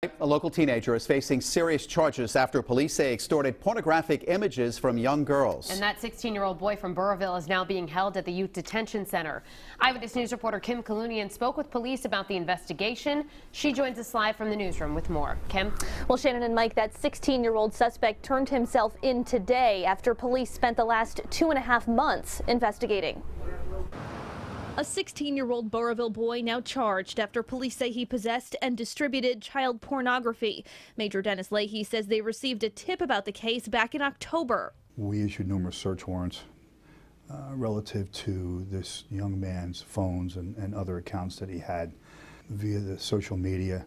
A local teenager is facing serious charges after police say extorted pornographic images from young girls. And that 16-year-old boy from Burrillville is now being held at the Youth Detention Center. Eyewitness News reporter Kim Kalunian spoke with police about the investigation. She joins us live from the newsroom with more. Kim? Well, Shannon and Mike, that 16-year-old suspect turned himself in today after police spent the last 2.5 months investigating. A 16-year-old Burrillville boy now charged after police say he possessed and distributed child pornography. Major Dennis Leahey says they received a tip about the case back in October. We issued numerous search warrants relative to this young man's phones and other accounts that he had via the social media,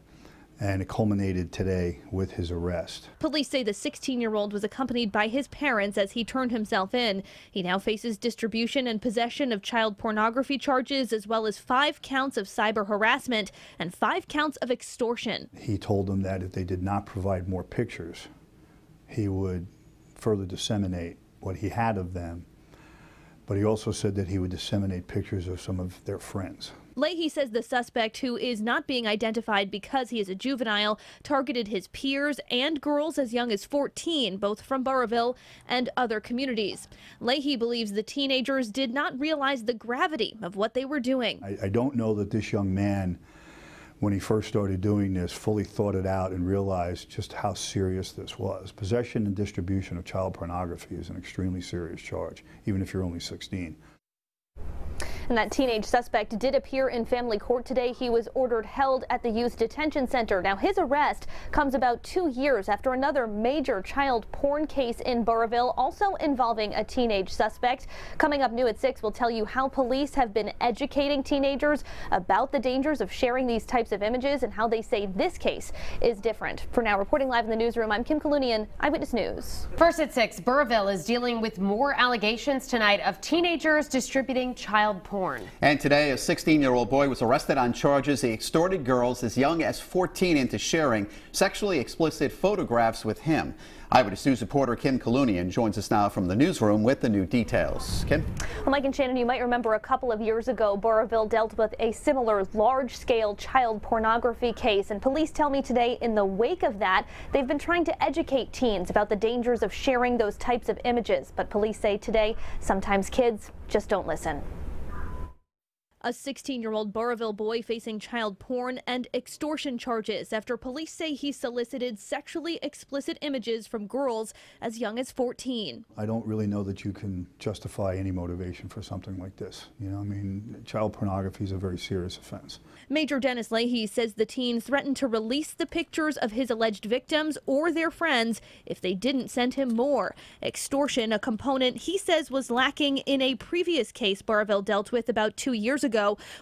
and it culminated today with his arrest. Police say the 16-year-old was accompanied by his parents as he turned himself in. He now faces distribution and possession of child pornography charges, as well as 5 counts of cyber harassment and 5 counts of extortion. He told them that if they did not provide more pictures, he would further disseminate what he had of them. But he also said that he would disseminate pictures of some of their friends. Leahey says the suspect, who is not being identified because he is a juvenile, targeted his peers and girls as young as 14, both from Burrillville and other communities. Leahey believes the teenagers did not realize the gravity of what they were doing. I don't know that this young man, when he first started doing this, fully thought it out and realized just how serious this was. Possession and distribution of child pornography is an extremely serious charge, even if you're only 16. And that teenage suspect did appear in family court today. He was ordered held at the Youth Detention Center. Now, his arrest comes about 2 years after another major child porn case in Burrillville, also involving a teenage suspect. Coming up new at 6, we'll tell you how police have been educating teenagers about the dangers of sharing these types of images and how they say this case is different. For now, reporting live in the newsroom, I'm Kim Kalunian, Eyewitness News. First at 6, Burrillville is dealing with more allegations tonight of teenagers distributing child porn. And today, a 16-year-old boy was arrested on charges he extorted girls as young as 14 into sharing sexually explicit photographs with him. Eyewitness News reporter Kim Kalunian joins us now from the newsroom with the new details. Kim? Well, Mike and Shannon, you might remember a couple of years ago, Burrillville dealt with a similar large-scale child pornography case, and police tell me today in the wake of that, they've been trying to educate teens about the dangers of sharing those types of images. But police say today, sometimes kids just don't listen. A 16-year-old Burrillville boy facing child porn and extortion charges after police say he solicited sexually explicit images from girls as young as 14. I don't really know that you can justify any motivation for something like this. You know, I mean, child pornography is a very serious offense. Major Dennis Leahey says the teen threatened to release the pictures of his alleged victims or their friends if they didn't send him more. Extortion, a component he says was lacking in a previous case Burrillville dealt with about 2 years ago,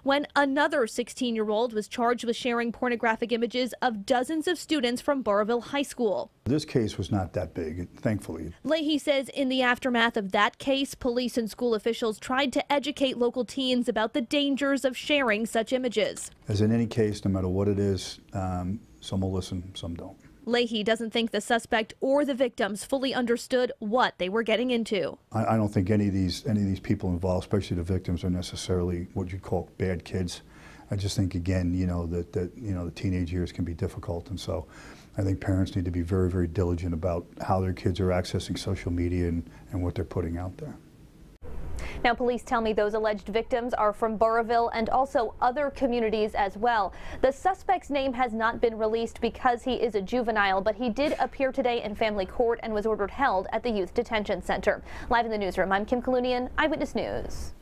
when another 16-year-old was charged with sharing pornographic images of dozens of students from Burrillville High School. This case was not that big, thankfully. Leahey says in the aftermath of that case, police and school officials tried to educate local teens about the dangers of sharing such images. As in any case, no matter what it is, some will listen, some don't. Leahey doesn't think the suspect or the victims fully understood what they were getting into. I don't think any of these people involved, especially the victims, are necessarily what you'd call bad kids. I just think, again, you know, that the teenage years can be difficult, and so I think parents need to be very, very diligent about how their kids are accessing social media and what they're putting out there. Now, police tell me those alleged victims are from Burrillville and also other communities as well. The suspect's name has not been released because he is a juvenile, but he did appear today in family court and was ordered held at the Youth Detention Center. Live in the newsroom, I'm Kim Kalunian, Eyewitness News.